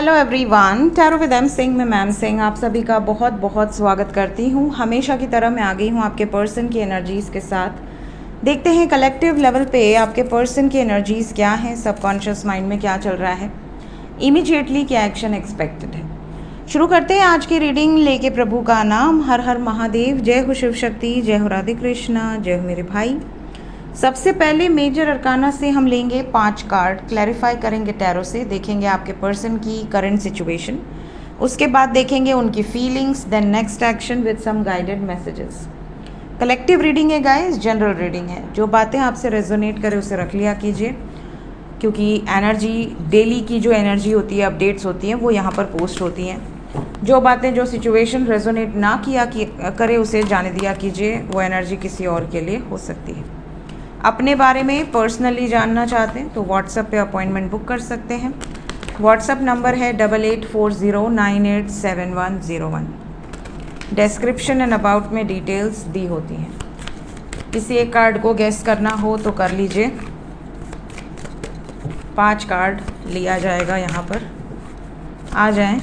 Hello everyone, tarot with M Singh में ma'am Singh आप सभी का बहुत बहुत स्वागत करती हूँ। हमेशा की तरह मैं आ गई हूँ आपके पर्सन की एनर्जीज़ के साथ। देखते हैं कलेक्टिव लेवल पे आपके पर्सन की एनर्जीज़ क्या हैं, सबकॉन्शियस माइंड में क्या चल रहा है, इमीडिएटली क्या एक्शन एक्सपेक्टेड है। शुरू करते हैं आज की रीडिंग लेके प्रभु का नाम। हर हर महादेव, जय हो शिव शक्ति, जय हो राधे कृष्णा, जय हो मेरे भाई। सबसे पहले मेजर अरकाना से हम लेंगे 5 कार्ड, क्लैरिफाई करेंगे टैरो से, देखेंगे आपके पर्सन की करंट सिचुएशन, उसके बाद देखेंगे उनकी feelings, then next action with some guided messages. Collective reading है गाइस, जनरल रीडिंग है। जो बातें आपसे रेजोनेट करे उसे रख लिया कीजिए, क्योंकि एनर्जी डेली की जो एनर्जी होती है, अपडेट्स होती हैं, वो यहाँ पर पोस्ट होती हैं। जो बातें, जो सिचुएशन रेजोनेट ना करे उसे जाने दिया कीजिए, वो एनर्जी किसी और के लिए हो सकती है। अपने बारे में पर्सनली जानना चाहते हैं तो व्हाट्सएप पे अपॉइंटमेंट बुक कर सकते हैं। व्हाट्सएप नंबर है 8840987101। डिस्क्रिप्शन एंड अबाउट में डिटेल्स दी होती हैं। किसी एक कार्ड को गेस करना हो तो कर लीजिए। 5 कार्ड लिया जाएगा यहाँ पर। आ जाएं।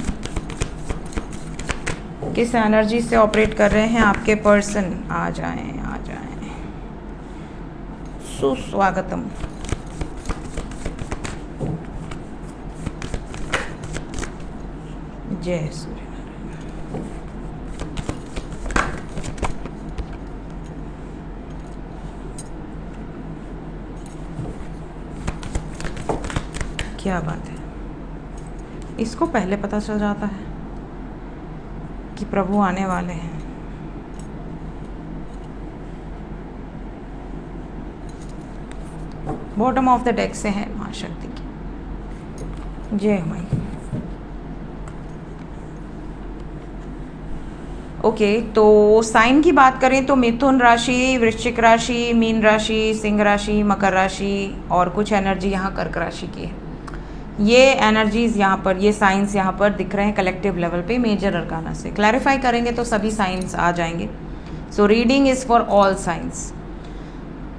किस एनर्जी से ऑपरेट कर रहे हैं आपके पर्सन, आ जाएं। सुस्वागतम। जय सूर्य। क्या बात है, इसको पहले पता चल जाता है कि प्रभु आने वाले हैं। बॉटम ऑफ द डेक से है महाशक्ति की जय माई। ओके, तो साइन की बात करें तो मिथुन राशि, वृश्चिक राशि, मीन राशि, सिंह राशि, मकर राशि और कुछ एनर्जी यहाँ कर्क राशि की है। ये एनर्जीज यहाँ पर, ये साइंस यहाँ पर दिख रहे हैं कलेक्टिव लेवल पे मेजर अरकाना से। क्लैरिफाई करेंगे तो सभी साइंस आ जाएंगे। So reading is for all science.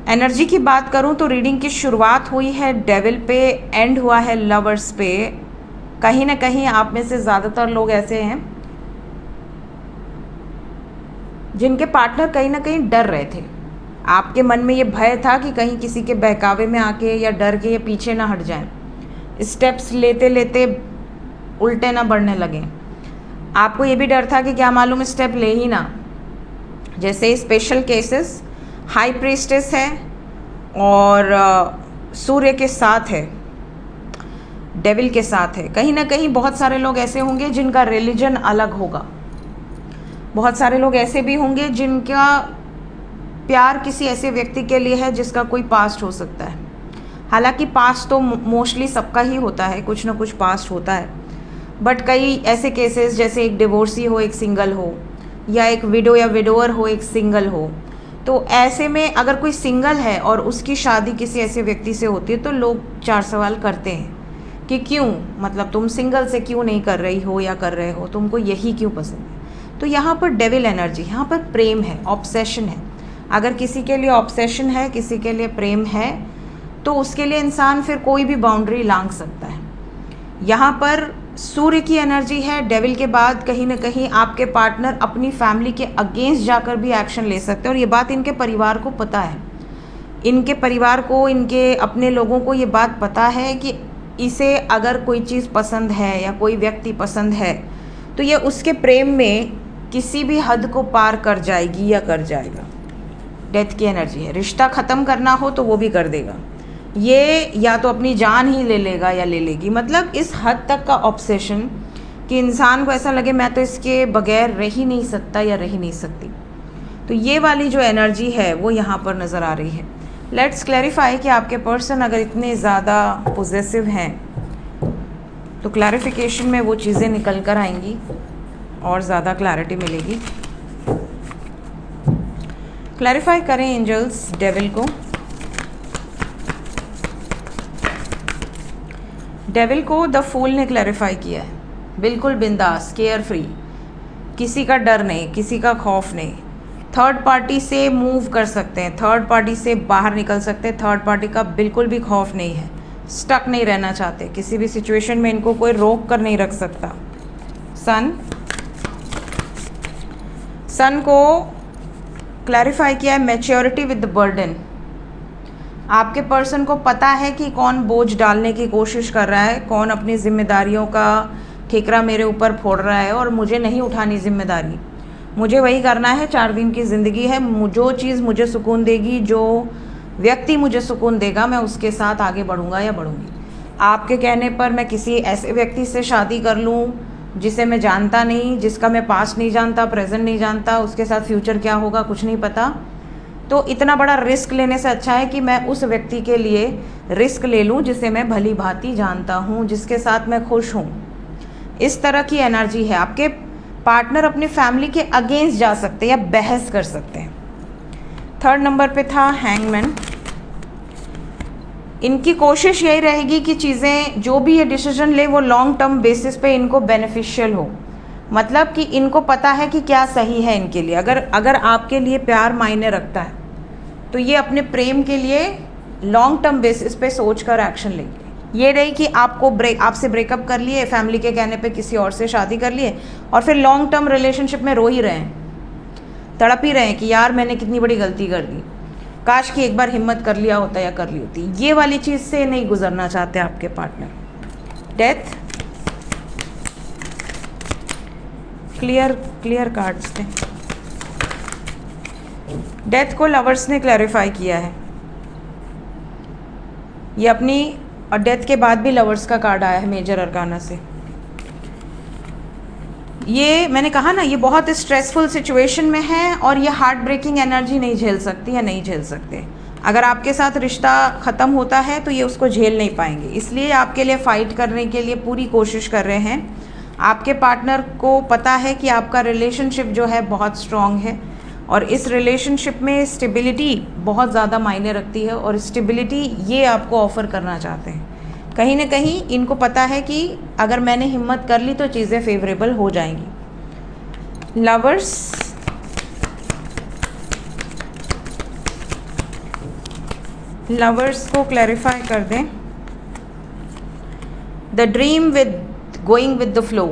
Energy की बात करूं तो रीडिंग की शुरुआत हुई है डेविल पे, एंड हुआ है लवर्स पे। कहीं ना कहीं आप में से ज़्यादातर लोग ऐसे हैं जिनके पार्टनर कहीं ना कहीं डर रहे थे। आपके मन में ये भय था कि कहीं किसी के बहकावे में आके या डर के या पीछे ना हट जाएं, स्टेप्स लेते लेते उल्टे ना बढ़ने लगें। आपको ये भी डर था कि क्या मालूम स्टेप ले ही ना। जैसे स्पेशल केसेस हाई प्रीस्टेस है और सूर्य के साथ है, डेविल के साथ है। कहीं ना कहीं बहुत सारे लोग ऐसे होंगे जिनका रिलीजन अलग होगा। बहुत सारे लोग ऐसे भी होंगे जिनका प्यार किसी ऐसे व्यक्ति के लिए है जिसका कोई पास्ट हो सकता है। हालांकि पास्ट तो मोस्टली सबका ही होता है, कुछ ना कुछ पास्ट होता है, बट कई ऐसे केसेस जैसे एक डिवोर्सी हो एक सिंगल हो, या एक विडो या विडोअर हो एक सिंगल हो। तो ऐसे में अगर कोई सिंगल है और उसकी शादी किसी ऐसे व्यक्ति से होती है तो लोग 4 सवाल करते हैं कि क्यों, मतलब तुम सिंगल से क्यों नहीं कर रही हो या कर रहे हो, तुमको यही क्यों पसंद है। तो यहाँ पर डेविल एनर्जी, यहाँ पर प्रेम है, ऑब्सेशन है। अगर किसी के लिए ऑब्सेशन है, किसी के लिए प्रेम है, तो उसके लिए इंसान फिर कोई भी बाउंड्री लांघ सकता है। यहाँ पर सूर्य की एनर्जी है। डेविल के बाद कहीं ना कहीं आपके पार्टनर अपनी फैमिली के अगेंस्ट जाकर भी एक्शन ले सकते हैं, और ये बात इनके परिवार को पता है। इनके परिवार को, इनके अपने लोगों को ये बात पता है कि इसे अगर कोई चीज़ पसंद है या कोई व्यक्ति पसंद है तो ये उसके प्रेम में किसी भी हद को पार कर जाएगी या कर जाएगा। डेथ की एनर्जी है। रिश्ता ख़त्म करना हो तो वो भी कर देगा। ये या तो अपनी जान ही ले लेगा या ले लेगी। मतलब इस हद तक का ऑब्सेशन कि इंसान को ऐसा लगे मैं तो इसके बगैर रह ही नहीं सकता या रह ही नहीं सकती। तो ये वाली जो एनर्जी है वो यहाँ पर नज़र आ रही है। लेट्स क्लैरिफाई कि आपके पर्सन अगर इतने ज़्यादा पॉजिटिव हैं तो क्लैरिफिकेशन में वो चीज़ें निकल कर आएंगी और ज़्यादा क्लैरिटी मिलेगी। क्लैरिफाई करें एंजल्स डेविल को। डेविल को द फूल ने क्लैरिफाई किया है, बिल्कुल बिंदास, केयर फ्री, किसी का डर नहीं, किसी का खौफ नहीं। थर्ड पार्टी से मूव कर सकते हैं, थर्ड पार्टी से बाहर निकल सकते हैं, थर्ड पार्टी का बिल्कुल भी खौफ नहीं है। स्टक नहीं रहना चाहते, किसी भी सिचुएशन में इनको कोई रोक कर नहीं रख सकता। सन को क्लैरिफाई किया है मैच्योरिटी विद द बर्डन। आपके पर्सन को पता है कि कौन बोझ डालने की कोशिश कर रहा है, कौन अपनी जिम्मेदारियों का ठेकरा मेरे ऊपर फोड़ रहा है और मुझे नहीं उठानी जिम्मेदारी, मुझे वही करना है। 4 दिन की ज़िंदगी है, जो चीज़ मुझे सुकून देगी, जो व्यक्ति मुझे सुकून देगा, मैं उसके साथ आगे बढ़ूंगा या बढ़ूंगी। आपके कहने पर मैं किसी ऐसे व्यक्ति से शादी कर लूँ जिसे मैं जानता नहीं, जिसका मैं पास्ट नहीं जानता, प्रेजेंट नहीं जानता, उसके साथ फ्यूचर क्या होगा कुछ नहीं पता, तो इतना बड़ा रिस्क लेने से अच्छा है कि मैं उस व्यक्ति के लिए रिस्क ले लूँ जिसे मैं भली भांति जानता हूँ, जिसके साथ मैं खुश हूँ। इस तरह की एनर्जी है। आपके पार्टनर अपनी फैमिली के अगेंस्ट जा सकते हैं या बहस कर सकते हैं। 3rd नंबर पे था हैंगमैन। इनकी कोशिश यही रहेगी कि चीज़ें, जो भी ये डिसीजन ले, वो लॉन्ग टर्म बेसिस पे इनको बेनिफिशियल हो। मतलब कि इनको पता है कि क्या सही है इनके लिए। अगर आपके लिए प्यार मायने रखता है तो ये अपने प्रेम के लिए लॉन्ग टर्म बेसिस पे सोच कर एक्शन लेंगे। ये नहीं कि आपसे ब्रेकअप कर लिए, फैमिली के कहने पे किसी और से शादी कर लिए और फिर लॉन्ग टर्म रिलेशनशिप में रो ही रहे हैं, तड़प ही रहे हैं कि यार मैंने कितनी बड़ी गलती कर दी, काश कि एक बार हिम्मत कर लिया होता या कर ली होती। ये वाली चीज़ से नहीं गुजरना चाहते आपके पार्टनर। डेथ, क्लियर कार्ड्स थे। डेथ को लवर्स ने क्लैरिफाई किया है। ये अपनी, और डेथ के बाद भी लवर्स का कार्ड आया है मेजर अरकाना से। ये मैंने कहा ना, ये बहुत स्ट्रेसफुल सिचुएशन में है और ये हार्ट ब्रेकिंग एनर्जी नहीं झेल सकती या नहीं झेल सकते। अगर आपके साथ रिश्ता ख़त्म होता है तो ये उसको झेल नहीं पाएंगे, इसलिए आपके लिए फ़ाइट करने के लिए पूरी कोशिश कर रहे हैं। आपके पार्टनर को पता है कि आपका रिलेशनशिप जो है बहुत स्ट्रॉन्ग है और इस रिलेशनशिप में स्टेबिलिटी बहुत ज़्यादा मायने रखती है और स्टेबिलिटी ये आपको ऑफ़र करना चाहते हैं। कहीं ना कहीं इनको पता है कि अगर मैंने हिम्मत कर ली तो चीज़ें फेवरेबल हो जाएंगी। लवर्स को क्लैरिफाई कर दें। The dream with going with the flow.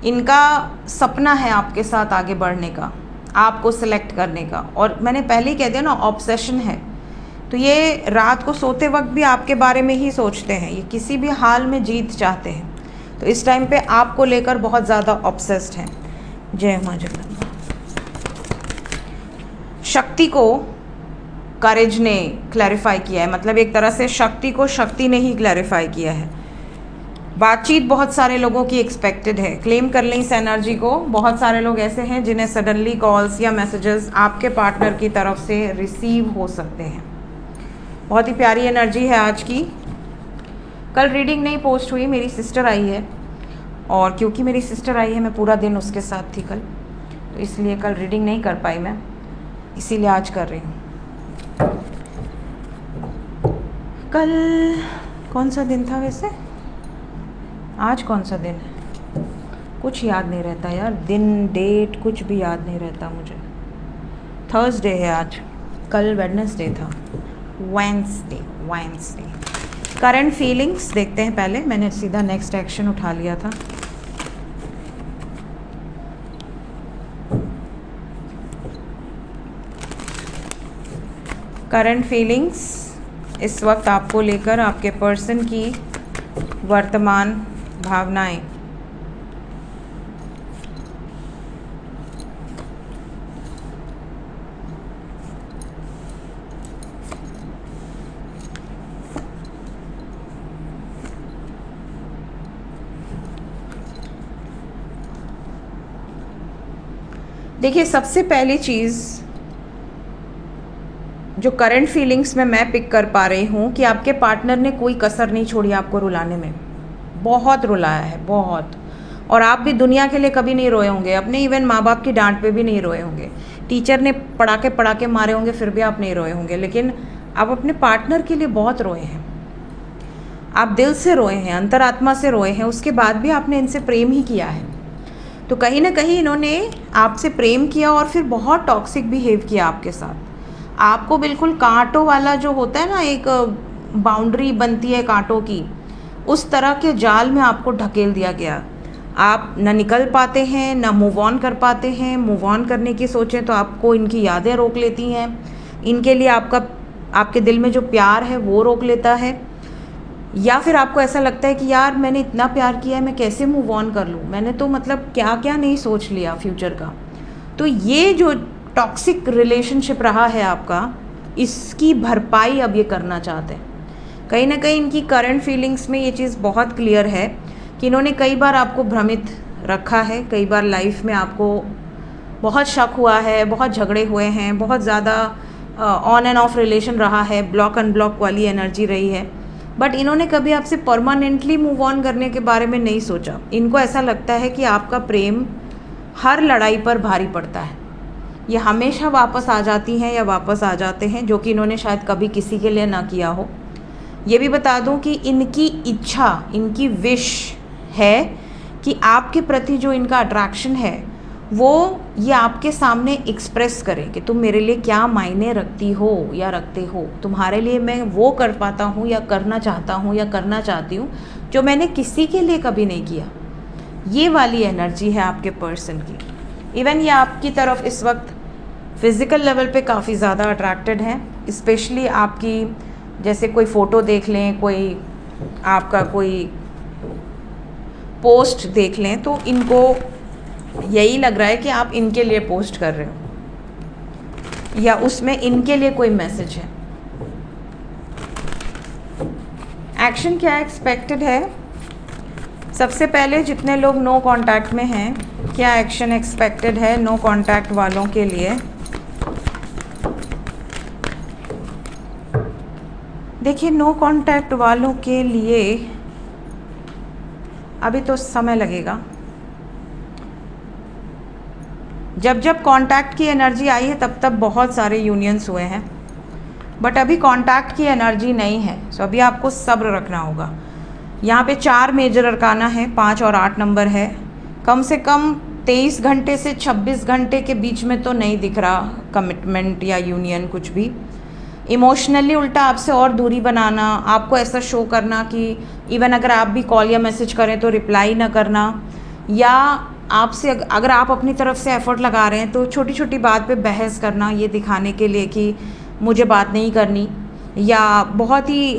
इनका सपना है आपके साथ आगे बढ़ने का, आपको सिलेक्ट करने का, और मैंने पहले ही कह दिया ना, ऑब्सेशन है। तो ये रात को सोते वक्त भी आपके बारे में ही सोचते हैं, ये किसी भी हाल में जीत चाहते हैं। तो इस टाइम पे आपको लेकर बहुत ज़्यादा ऑब्सेस्ड हैं। जय माँ जगदम्बा। शक्ति को करेज ने क्लैरिफाई किया है, मतलब एक तरह से शक्ति को शक्ति ने ही क्लैरिफाई किया है। बातचीत बहुत सारे लोगों की एक्सपेक्टेड है। क्लेम कर लें इस एनर्जी को। बहुत सारे लोग ऐसे हैं जिन्हें सडनली कॉल्स या मैसेजेस आपके पार्टनर की तरफ से रिसीव हो सकते हैं। बहुत ही प्यारी एनर्जी है आज की। कल रीडिंग नहीं पोस्ट हुई, मेरी सिस्टर आई है और क्योंकि मेरी सिस्टर आई है मैं पूरा दिन उसके साथ थी कल, तो इसलिए कल रीडिंग नहीं कर पाई मैं, इसीलिए आज कर रही हूँ। कल कौन सा दिन था वैसे, आज कौन सा दिन है, कुछ याद नहीं रहता यार, दिन डेट कुछ भी याद नहीं रहता मुझे। थर्सडे है आज, कल वेडनेसडे था। वेंसडे। करंट फीलिंग्स देखते हैं पहले, मैंने सीधा नेक्स्ट एक्शन उठा लिया था। करंट फीलिंग्स इस वक्त आपको लेकर, आपके पर्सन की वर्तमान भावनाएं। देखिए, सबसे पहली चीज़ जो करंट फीलिंग्स में मैं पिक कर पा रही हूँ कि आपके पार्टनर ने कोई कसर नहीं छोड़ी आपको रुलाने में। बहुत रुलाया है, बहुत। और आप भी दुनिया के लिए कभी नहीं रोए होंगे, अपने इवन माँ बाप की डांट पे भी नहीं रोए होंगे, टीचर ने पड़ाके मारे होंगे फिर भी आप नहीं रोए होंगे, लेकिन आप अपने पार्टनर के लिए बहुत रोए हैं। आप दिल से रोए हैं, अंतरात्मा से रोए हैं, उसके बाद भी आपने इनसे प्रेम ही किया है। तो कहीं ना कहीं इन्होंने आपसे प्रेम किया और फिर बहुत टॉक्सिक बिहेव किया आपके साथ। आपको बिल्कुल कांटों वाला जो होता है ना, एक बाउंड्री बनती है कांटों की, उस तरह के जाल में आपको ढकेल दिया गया। आप न निकल पाते हैं, न मूव ऑन कर पाते हैं। मूव ऑन करने की सोचें तो आपको इनकी यादें रोक लेती हैं, इनके लिए आपके दिल में जो प्यार है वो रोक लेता है, या फिर आपको ऐसा लगता है कि यार मैंने इतना प्यार किया है, मैं कैसे मूव ऑन कर लूँ, मैंने तो मतलब क्या क्या नहीं सोच लिया फ्यूचर का। तो ये जो टॉक्सिक रिलेशनशिप रहा है आपका, इसकी भरपाई अब ये करना चाहते हैं। कहीं ना कहीं इनकी करंट फीलिंग्स में ये चीज़ बहुत क्लियर है कि इन्होंने कई बार आपको भ्रमित रखा है, कई बार लाइफ में आपको बहुत शक हुआ है, बहुत झगड़े हुए हैं, बहुत ज़्यादा ऑन एंड ऑफ रिलेशन रहा है, ब्लॉक अनब्लॉक वाली एनर्जी रही है। बट इन्होंने कभी आपसे परमानेंटली मूव ऑन करने के बारे में नहीं सोचा। इनको ऐसा लगता है कि आपका प्रेम हर लड़ाई पर भारी पड़ता है, ये हमेशा वापस आ जाती हैं या वापस आ जाते हैं, जो कि इन्होंने शायद कभी किसी के लिए ना किया हो। ये भी बता दूं कि इनकी इच्छा, इनकी विश है कि आपके प्रति जो इनका अट्रैक्शन है वो ये आपके सामने एक्सप्रेस करें कि तुम मेरे लिए क्या मायने रखती हो या रखते हो, तुम्हारे लिए मैं वो कर पाता हूँ या करना चाहता हूँ या करना चाहती हूँ जो मैंने किसी के लिए कभी नहीं किया। ये वाली एनर्जी है आपके पर्सन की। इवन ये आपकी तरफ इस वक्त फिज़िकल लेवल पे काफ़ी ज़्यादा अट्रैक्टेड हैं, स्पेशली आपकी, जैसे कोई फ़ोटो देख लें, कोई आपका कोई पोस्ट देख लें, तो इनको यही लग रहा है कि आप इनके लिए पोस्ट कर रहे हो या उसमें इनके लिए कोई मैसेज है। एक्शन क्या एक्सपेक्टेड है? सबसे पहले जितने लोग नो कांटेक्ट में हैं, क्या एक्शन एक्सपेक्टेड है नो कांटेक्ट वालों के लिए? देखिए, नो कांटेक्ट वालों के लिए अभी तो समय लगेगा। जब जब कांटेक्ट की एनर्जी आई है तब तब बहुत सारे यूनियंस हुए हैं, बट अभी कांटेक्ट की एनर्जी नहीं है, सो अभी आपको सब्र रखना होगा। यहाँ पे 4 मेजर अरकाना है, 5 और 8 नंबर है। कम से कम 23 घंटे से 26 घंटे के बीच में तो नहीं दिख रहा कमिटमेंट या यूनियन कुछ भी। इमोशनली उल्टा आपसे और दूरी बनाना, आपको ऐसा शो करना कि इवन अगर आप भी कॉल या मैसेज करें तो रिप्लाई ना करना, या आपसे अगर आप अपनी तरफ से एफर्ट लगा रहे हैं तो छोटी छोटी बात पे बहस करना, ये दिखाने के लिए कि मुझे बात नहीं करनी, या बहुत ही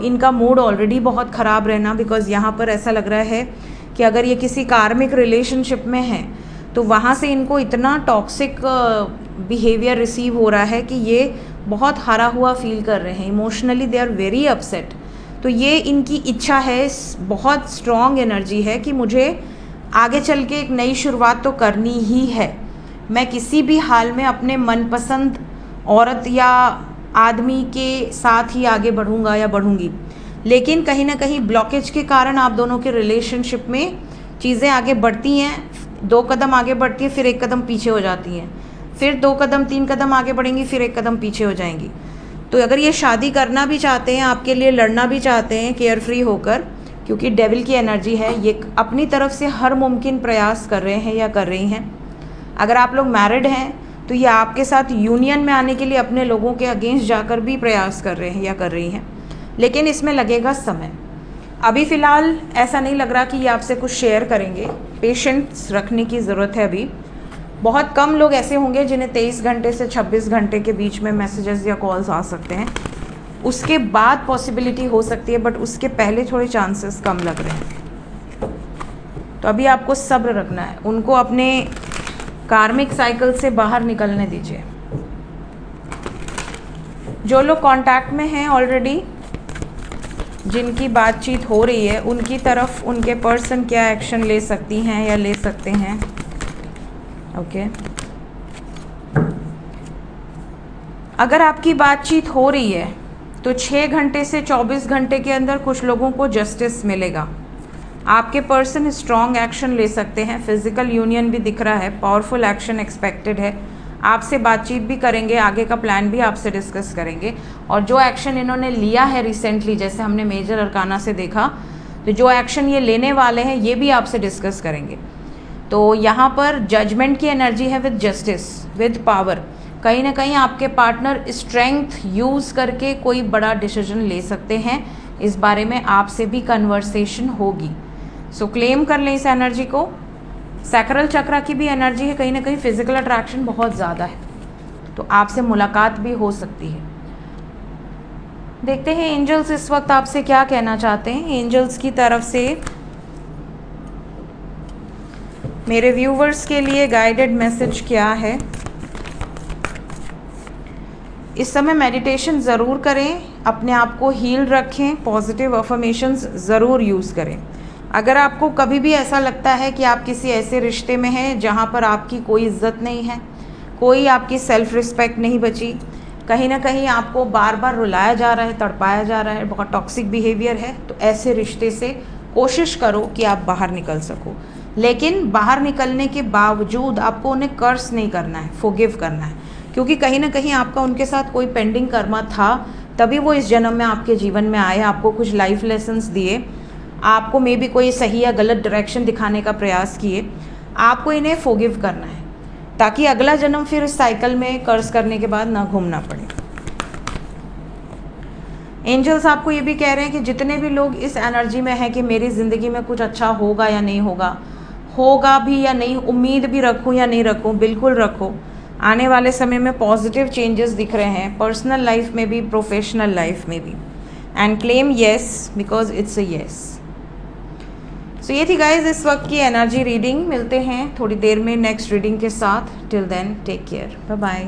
इनका मूड ऑलरेडी बहुत ख़राब रहना। बिकॉज़ यहाँ पर ऐसा लग रहा है कि अगर ये किसी कार्मिक रिलेशनशिप में हैं तो वहाँ से इनको इतना टॉक्सिक बिहेवियर रिसीव हो रहा है कि ये बहुत हारा हुआ फील कर रहे हैं, emotionally they are very upset. तो ये इनकी इच्छा है, बहुत स्ट्रॉन्ग एनर्जी है कि मुझे आगे चल के एक नई शुरुआत तो करनी ही है, मैं किसी भी हाल में अपने मनपसंद औरत या आदमी के साथ ही आगे बढ़ूंगा या बढ़ूंगी। लेकिन कहीं ना कहीं ब्लॉकेज के कारण आप दोनों के रिलेशनशिप में चीज़ें आगे बढ़ती हैं, 2 कदम आगे बढ़ती हैं, फिर 1 कदम पीछे हो जाती हैं, फिर 2 कदम 3 कदम आगे बढ़ेंगी, फिर 1 कदम पीछे हो जाएंगी। तो अगर ये शादी करना भी चाहते हैं, आपके लिए लड़ना भी चाहते हैं केयर फ्री होकर, क्योंकि डेविल की एनर्जी है, ये अपनी तरफ से हर मुमकिन प्रयास कर रहे हैं या कर रही हैं। अगर आप लोग मैरिड हैं तो ये आपके साथ यूनियन में आने के लिए अपने लोगों के अगेंस्ट जाकर भी प्रयास कर रहे हैं या कर रही हैं, लेकिन इसमें लगेगा समय। अभी फ़िलहाल ऐसा नहीं लग रहा कि ये आपसे कुछ शेयर करेंगे, पेशेंस रखने की ज़रूरत है। अभी बहुत कम लोग ऐसे होंगे जिन्हें 23 घंटे से 26 घंटे के बीच में मैसेजेस या कॉल्स आ सकते हैं, उसके बाद पॉसिबिलिटी हो सकती है, बट उसके पहले थोड़े चांसेस कम लग रहे हैं। तो अभी आपको सब्र रखना है, उनको अपने कार्मिक साइकिल से बाहर निकलने दीजिए। जो लोग कांटेक्ट में हैं ऑलरेडी, जिनकी बातचीत हो रही है, उनकी तरफ उनके पर्सन क्या एक्शन ले सकती हैं या ले सकते हैं? ओके, अगर आपकी बातचीत हो रही है तो 6 घंटे से 24 घंटे के अंदर कुछ लोगों को जस्टिस मिलेगा। आपके पर्सन स्ट्रॉन्ग एक्शन ले सकते हैं, फिजिकल यूनियन भी दिख रहा है, पावरफुल एक्शन एक्सपेक्टेड है, आपसे बातचीत भी करेंगे, आगे का प्लान भी आपसे डिस्कस करेंगे। और जो एक्शन इन्होंने लिया है रिसेंटली, जैसे हमने मेजर अरकाना से देखा, तो जो एक्शन ये लेने वाले हैं ये भी आपसे डिस्कस करेंगे। तो यहाँ पर जजमेंट की एनर्जी है विद जस्टिस, विद पावर। कहीं ना कहीं आपके पार्टनर स्ट्रेंथ यूज़ करके कोई बड़ा डिसीजन ले सकते हैं। इस बारे में आपसे भी कन्वर्सेशन होगी। सो क्लेम कर लें इस एनर्जी को। सैक्रल चक्रा की भी एनर्जी है, कहीं ना कहीं फिजिकल अट्रैक्शन बहुत ज़्यादा है, तो आपसे मुलाकात भी हो सकती है। देखते हैं एंजल्स इस वक्त आपसे क्या कहना चाहते हैं। एंजल्स की तरफ से मेरे व्यूवर्स के लिए गाइडेड मैसेज क्या है। इस समय मेडिटेशन ज़रूर करें, अपने आप को हील रखें, पॉजिटिव अफर्मेशंस ज़रूर यूज़ करें। अगर आपको कभी भी ऐसा लगता है कि आप किसी ऐसे रिश्ते में हैं जहाँ पर आपकी कोई इज्जत नहीं है, कोई आपकी सेल्फ रिस्पेक्ट नहीं बची, कहीं ना कहीं आपको बार बार रुलाया जा रहा है, तड़पाया जा रहा है, बहुत टॉक्सिक बिहेवियर है, तो ऐसे रिश्ते से कोशिश करो कि आप बाहर निकल सको। लेकिन बाहर निकलने के बावजूद आपको उन्हें कर्स नहीं करना है, फॉरगिव करना है, क्योंकि कहीं ना कहीं आपका उनके साथ कोई पेंडिंग कर्मा था, तभी वो इस जन्म में आपके जीवन में आए, आपको कुछ लाइफ लेसन्स दिए, आपको मे बी कोई सही या गलत डायरेक्शन दिखाने का प्रयास किए। आपको इन्हें फॉरगिव करना है ताकि अगला जन्म फिर इस साइकिल में कर्ज करने के बाद ना घूमना पड़े। एंजल्स आपको ये भी कह रहे हैं कि जितने भी लोग इस एनर्जी में हैं कि मेरी ज़िंदगी में कुछ अच्छा होगा या नहीं होगा, होगा भी या नहीं, उम्मीद भी रखूं या नहीं रखूं, बिल्कुल रखो। आने वाले समय में पॉजिटिव चेंजेस दिख रहे हैं, पर्सनल लाइफ में भी, प्रोफेशनल लाइफ में भी। And claim yes because it's a yes. So ये थी गाइज इस वक्त की एनर्जी रीडिंग। मिलते हैं थोड़ी देर में नेक्स्ट रीडिंग के साथ। Till then take care, bye bye.